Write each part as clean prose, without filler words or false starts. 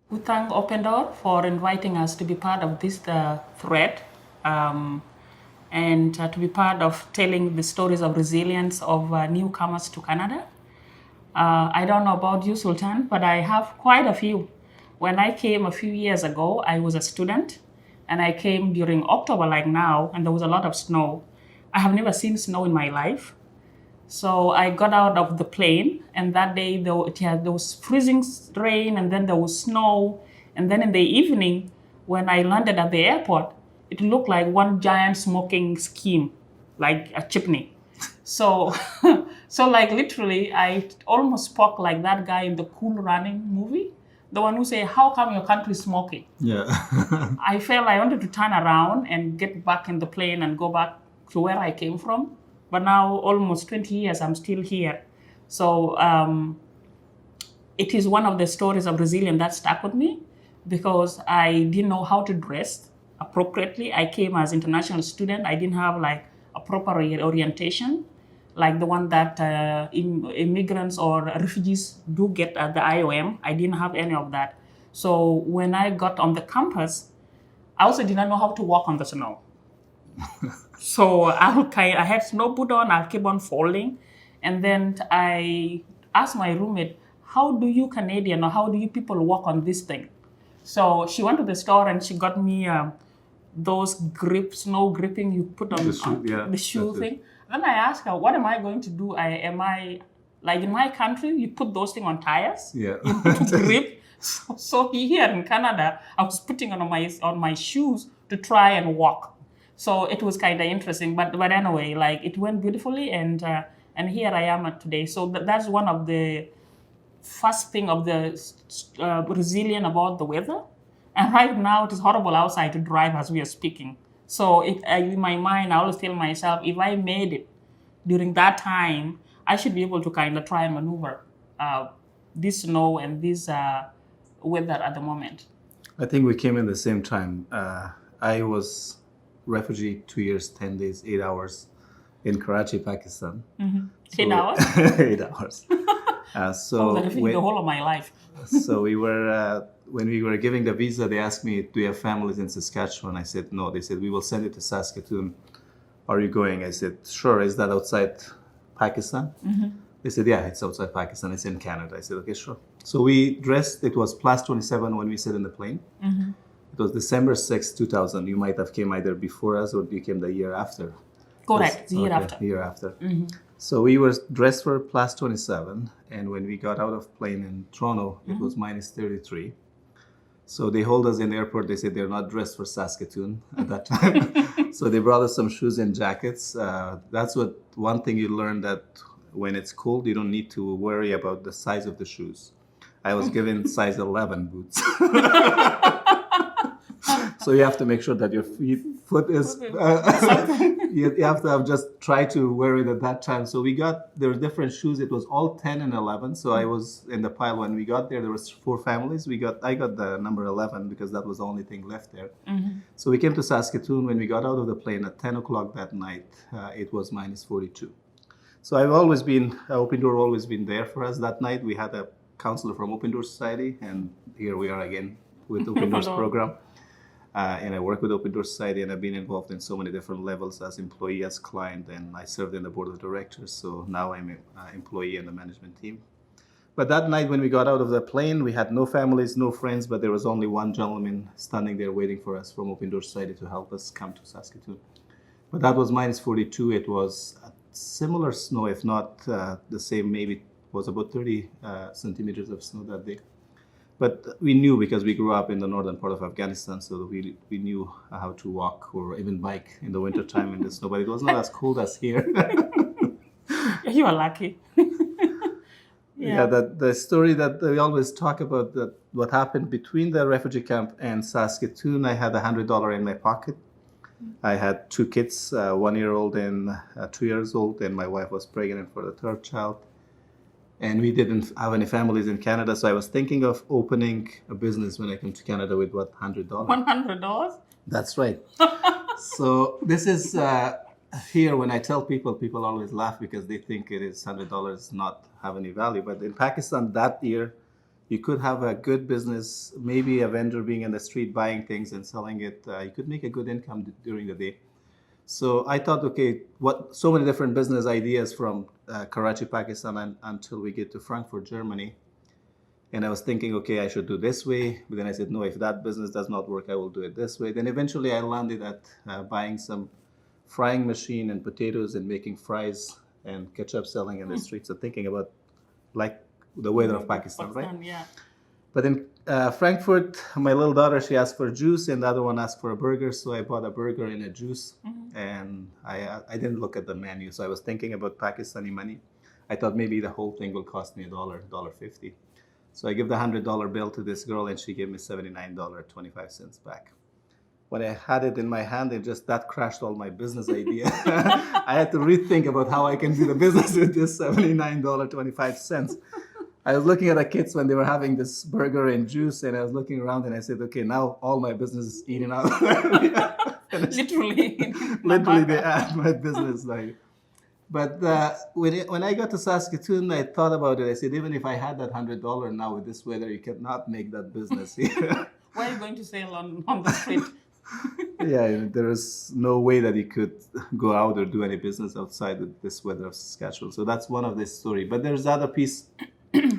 We thank Open Door for inviting us to be part of this thread um, and to be part of telling the stories of resilience of newcomers to Canada. I don't know about you, Sultan, but I have quite a few. When I came a few years ago, I was a student and I came during October, like now, and there was a lot of snow. I have never seen snow in my life. So I got out of the plane, and that day there was freezing rain, and then there was snow. And then in the evening, when I landed at the airport, it looked like one giant smoking scheme, like a chimney. So, so like literally, I almost spoke like that guy in the Cool Running movie, the one who say, "How come your country is smoking?" Yeah. I felt I wanted to turn around and get back in the plane and go back to where I came from. But now, almost 20 years, I'm still here. So it is one of the stories of resilience that stuck with me because I didn't know how to dress appropriately. I came as international student. I didn't have like a proper orientation, like the one that immigrants or refugees do get at the IOM. I didn't have any of that. So when I got on the campus, I also did not know how to walk on the snow. So I had snow boot on, I'll keep on falling. And then I asked my roommate, how do you Canadian or how do you people walk on this thing? So she went to the store and she got me those snow gripping you put on the shoe thing. Then I asked her, what am I going to do? Am I, like in my country, you put those things on tires, Yeah. you grip. So here in Canada, I was putting on my shoes to try and walk. So it was kind of interesting, but anyway, like it went beautifully, and here I am at today. So that's one of the first thing of the resilient about the weather. And right now it is horrible outside to drive as we are speaking. So in my mind, I always tell myself, if I made it during that time, I should be able to kind of try and maneuver this snow and this weather at the moment. I think we came in the same time. I was refugee 2 years, 10 days, 8 hours in Karachi, Pakistan. 8 hours? 8 hours. I was a refugee the whole of my life. So we were, when we were giving the visa, they asked me, do you have families in Saskatchewan? I said, no. They said, we will send you to Saskatoon. Are you going? I said, sure. Is that outside Pakistan? They said, yeah, it's outside Pakistan. It's in Canada. I said, okay, sure. So we dressed, it was plus 27 when we sat in the plane. It was December 6, 2000. You might have came either before us or you came the year after. Correct, the year after. Year after. So we were dressed for plus 27. And when we got out of plane in Toronto, it was minus 33. So they hold us in the airport. They said they're not dressed for Saskatoon at that time. So they brought us some shoes and jackets. That's what one thing you learn, that when it's cold, you don't need to worry about the size of the shoes. I was given size 11 boots. So you have to make sure that your foot is, you have to have just try to wear it at that time. So there were different shoes. It was all 10 and 11. So I was in the pile when we got there. There was 4 families. I got the number 11 because that was the only thing left there. So we came to Saskatoon. When we got out of the plane at 10 o'clock that night, it was minus 42. So I've always been, Open Door always been there for us. That night we had a counselor from Open Door Society, and here we are again with Open Doors program. And I work with Open Door Society, and I've been involved in so many different levels as employee, as client, and I served in the board of directors. So now I'm an employee in the management team. But that night when we got out of the plane, we had no families, no friends, but there was only one gentleman standing there waiting for us from Open Door Society to help us come to Saskatoon. But that was minus 42. It was similar snow, if not the same. Maybe it was about 30 centimeters of snow that day. But we knew, because we grew up in the northern part of Afghanistan, so we knew how to walk or even bike in the wintertime in the snow. But it was not as cold as here. You are lucky. Yeah, the story that we always talk about, that what happened between the refugee camp and Saskatoon, I had $100 in my pocket. I had 2 kids, 1-year-old and 2 years old, and my wife was pregnant for the 3rd child. And we didn't have any families in Canada, so I was thinking of opening a business when I came to Canada with what, $100? $100? That's right. So this is here when I tell people always laugh because they think it is $100 not have any value. But in Pakistan that year, you could have a good business, maybe a vendor being in the street buying things and selling it. You could make a good income during the day. So I thought, okay, what so many different business ideas from Karachi, Pakistan, until we get to Frankfurt, Germany. And I was thinking, okay, I should do this way. But then I said, no, if that business does not work, I will do it this way. Then eventually I landed at buying some frying machine and potatoes and making fries and ketchup selling in the streets. So thinking about like the weather of Pakistan, right? Yeah. But in Frankfurt, my little daughter, she asked for juice and the other one asked for a burger. So I bought a burger and a juice. And I didn't look at the menu. So I was thinking about Pakistani money. I thought maybe the whole thing will cost me $1.50. So I give the $100 bill to this girl and she gave me $79.25 back. When I had it in my hand, that crashed all my business idea. I had to rethink about how I can do the business with this $79.25. I was looking at the kids when they were having this burger and juice, and I was looking around and I said, okay, now all my business is eaten out. Literally. Literally, they add my business. But when I got to Saskatoon, I thought about it. I said, even if I had that $100 now with this weather, you cannot make that business here. Where are you going to sail on the street? Yeah, there is no way that you could go out or do any business outside with this weather of Saskatchewan. So that's one of this story. But there's the other piece,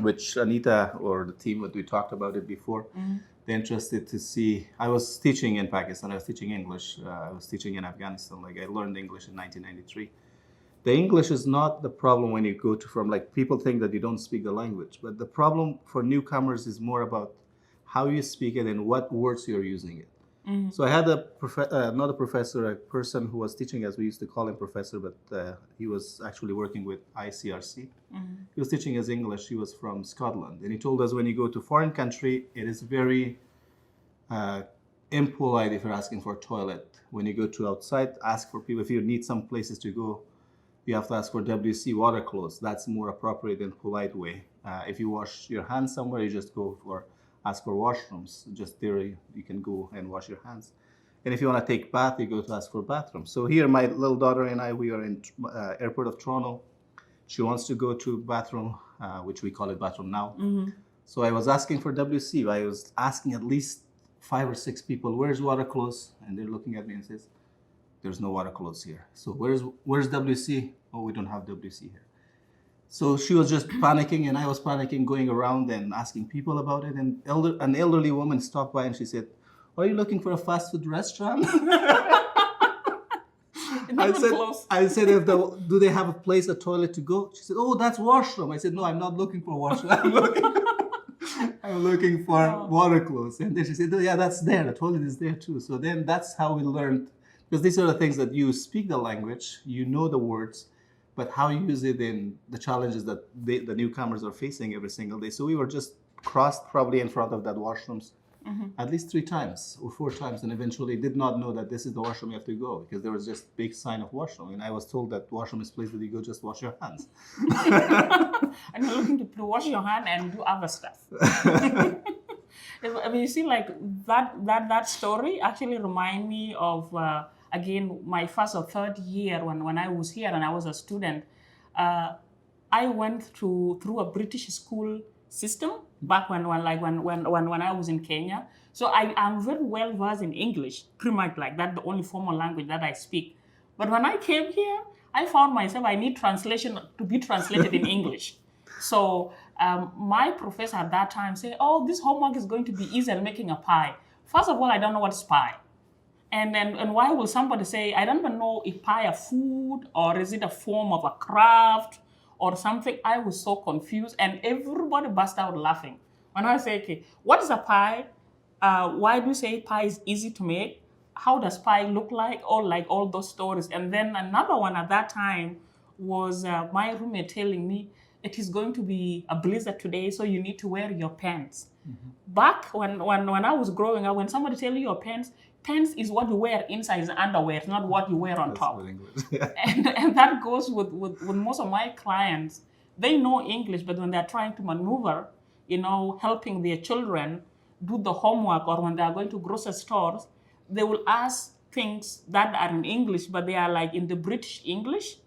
which Anita or the team, what we talked about it before, they're interested to see. I was teaching in Pakistan. I was teaching English. I was teaching in Afghanistan. I learned English in 1993. The English is not the problem when you go from people think that you don't speak the language, but the problem for newcomers is more about how you speak it and what words you're using it. So I had not a professor, a person who was teaching us. We used to call him professor, but he was actually working with ICRC. He was teaching us English. He was from Scotland, and he told us when you go to foreign country, it is very impolite if you're asking for a toilet. When you go to outside, ask for people. If you need some places to go, you have to ask for WC, water clothes. That's more appropriate and polite way. If you wash your hands somewhere, you just ask for washrooms. Just there you can go and wash your hands. And if you want to take bath, you go to ask for bathrooms. So here, my little daughter and I, we are in airport of Toronto. She wants to go to bathroom, which we call it bathroom now. So I was asking for WC. I was asking at least 5 or 6 people, where's water clothes? And they're looking at me and says, there's no water clothes here. So where's WC? Oh, we don't have WC here. So she was just panicking, and I was panicking, going around and asking people about it. And an elderly woman stopped by and she said, are you looking for a fast food restaurant? I said, do they have a toilet to go? She said, oh, that's washroom. I said, no, I'm not looking for a washroom. I'm looking for water clothes. And then she said, oh, yeah, that's there. The toilet is there too. So then that's how we learned, because these are the things that you speak the language, you know the words, but how you use it in the challenges that the newcomers are facing every single day. So we were just crossed probably in front of that washrooms at least 3 times or 4 times, and eventually did not know that this is the washroom you have to go, because there was just big sign of washroom, and I was told that washroom is place that you go just wash your hands. And you're looking to wash your hand and do other stuff. I mean, you see, like that story actually remind me of again my first or third year when I was here and I was a student. I went through a British school system back when I was in Kenya. So I am very well versed in English, pretty much like that, the only formal language that I speak. But when I came here, I found myself I need translation to be translated in English. So my professor at that time said, oh, this homework is going to be easy and making a pie. First of all, I don't know what is pie. And why will somebody say, I don't even know if pie a food or is it a form of a craft or something. I was so confused and everybody burst out laughing. When I say, okay, what is a pie? Why do you say pie is easy to make? How does pie look like? All those stories. And then another one at that time was my roommate telling me, it is going to be a blizzard today, so you need to wear your pants. Back when I was growing up, when somebody tell you your pants is what you wear inside is underwear, it's not what you wear on top. Yeah. And that goes with most of my clients. They know English, but when they're trying to maneuver, helping their children do the homework, or when they are going to grocery stores, they will ask things that are in English, but they are like in the British English.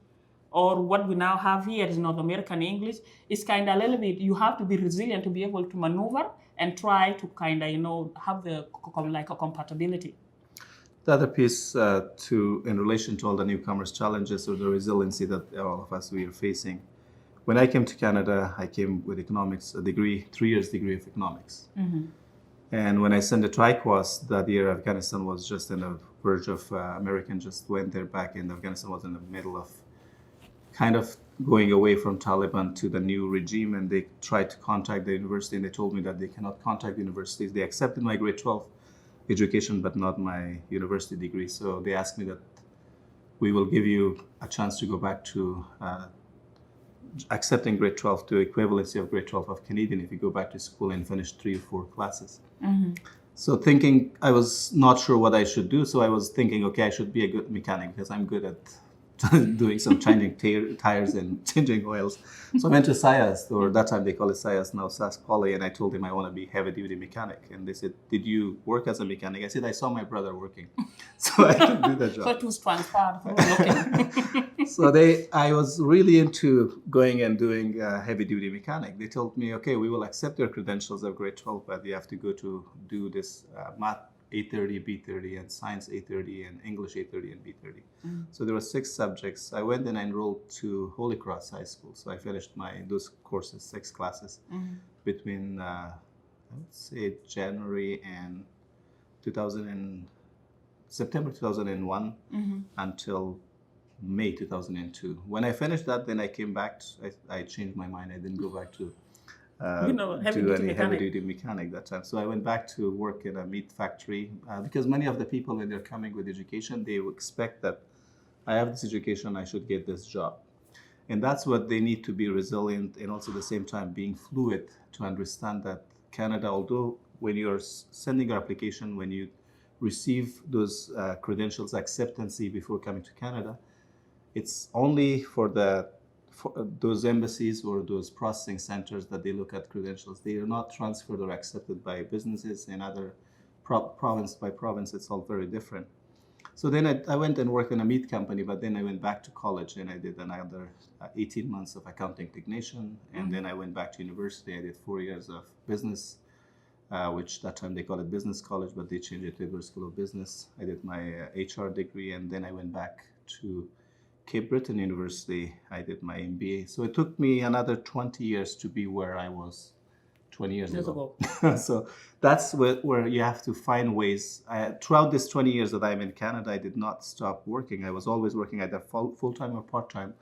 or what we now have here is North American English. It's kind of a little bit, you have to be resilient to be able to maneuver and try to kind of, have the like a compatibility. The other piece in relation to all the newcomers challenges or the resiliency that all of us we are facing. When I came to Canada, I came with economics, a degree, 3 years degree of economics. And when I sent the TriQuas that year, Afghanistan was just on the verge of American just went there back, and Afghanistan was in the middle of kind of going away from Taliban to the new regime, and they tried to contact the university, and they told me that they cannot contact universities. They accepted my grade 12 education, but not my university degree. So they asked me that we will give you a chance to go back to accepting grade 12 to equivalency of grade 12 of Canadian if you go back to school and finish 3 or 4 classes. So thinking, I was not sure what I should do. So I was thinking, okay, I should be a good mechanic because I'm good at doing some changing tires and changing oils. So I went to SIAS, or that time they call it SIAS, now SAS Poly, and I told him I want to be heavy duty mechanic. And they said, did you work as a mechanic? I said, I saw my brother working, so I could do the job. So it was transferred. Okay. So I was really into going and doing heavy duty mechanic. They told me, okay, we will accept your credentials of grade 12, but you have to go to do this math A30, B30, and science A30, and English A30 and B30. So there were 6 subjects. I went and enrolled to Holy Cross High School. So I finished those courses, 6 classes, between I would say January and September 2001 until May 2002. When I finished that, then I came back. I changed my mind. I didn't go back to heavy-duty mechanic that time. So I went back to work in a meat factory because many of the people, when they're coming with education, they expect that I have this education, I should get this job. And that's what they need to be resilient and also at the same time being fluid to understand that Canada, although when you're sending your application, when you receive those credentials, acceptancy before coming to Canada, it's only for those embassies or those processing centers that they look at credentials. They are not transferred or accepted by businesses in other province by province. It's all very different. So then I went and worked in a meat company, but then I went back to college and I did another 18 months of accounting technician. And then I went back to university. I did 4 years of business, which that time they call it business college, but they changed it to Edward School of Business. I did my HR degree, and then I went back to Cape Breton University. I did my MBA. So it took me another 20 years to be where I was 20 years ago. So that's where you have to find ways. Throughout this 20 years that I'm in Canada, I did not stop working. I was always working either full-time or part-time.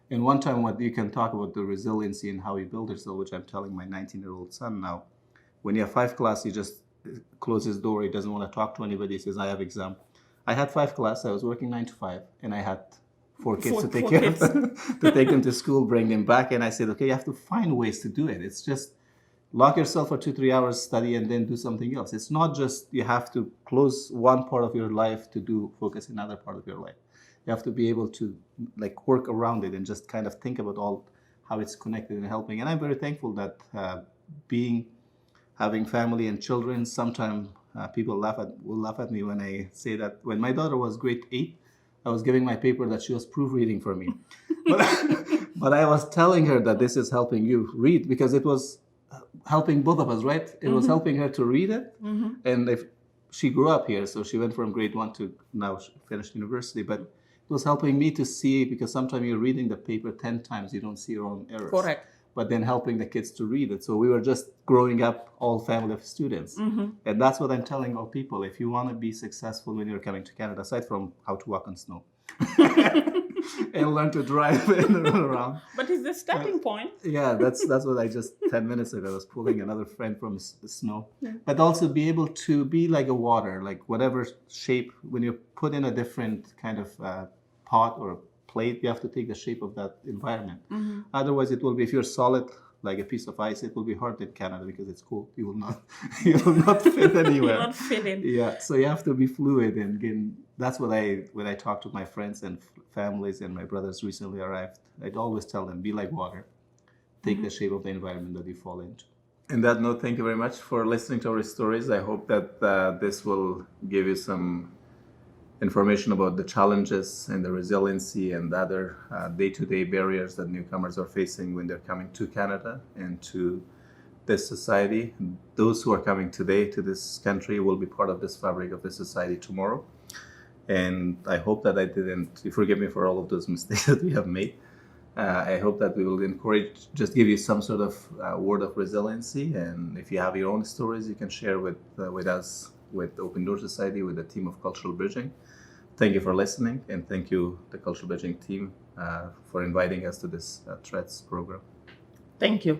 And one time, what you can talk about the resiliency and how you build yourself, which I'm telling my 19-year-old son now. When you have 5 class, he just closes his door. He doesn't want to talk to anybody. He says, I have exam. I had 5 class. I was working 9 to 5, and I had 4 kids to take care of them, to take them to school, bring them back. And I said, okay, you have to find ways to do it. It's just lock yourself for 2-3 hours, study, and then do something else. It's not just you have to close one part of your life to focus in another part of your life. You have to be able to work around it and just kind of think about how it's connected and helping. And I'm very thankful that having family and children, sometimes people will laugh at me when I say that when my daughter was grade 8, I was giving my paper that she was proofreading for me. But I was telling her that this is helping you read because it was helping both of us, right? It was helping her to read it. And if she grew up here, so she went from grade 1 to now she finished university, but it was helping me to see, because sometimes you're reading the paper 10 times, you don't see your own errors. Correct. But then helping the kids to read it. So we were just growing up all family of students. And that's what I'm telling all people. If you want to be successful when you're coming to Canada, aside from how to walk on snow and learn to drive and run around. But it's the starting point. Yeah, that's what I just 10 minutes ago I was pulling another friend from the snow. Yeah. But also be able to be like a water, like whatever shape, when you put in a different kind of pot or plate, you have to take the shape of that environment. Otherwise, it will be, if you're solid like a piece of ice, it will be hard in Canada because it's cold. You will not fit anywhere. You will not fit in. Yeah, so you have to be fluid, and again, that's what when I talk to my friends and families, and my brothers recently arrived, I'd always tell them, be like water. Take the shape of the environment that you fall into. On that note, thank you very much for listening to our stories. I hope that this will give you some information about the challenges and the resiliency and the other day-to-day barriers that newcomers are facing when they're coming to Canada and to this society. Those who are coming today to this country will be part of this fabric of this society tomorrow. And I hope that I didn't, you forgive me for all of those mistakes that we have made. I hope that we will encourage, just give you some sort of word of resiliency. And if you have your own stories, you can share with us, with Open Door Society, with the team of Cultural Bridging. Thank you for listening, and thank you, the Cultural Bridging team, for inviting us to this Threads program. Thank you.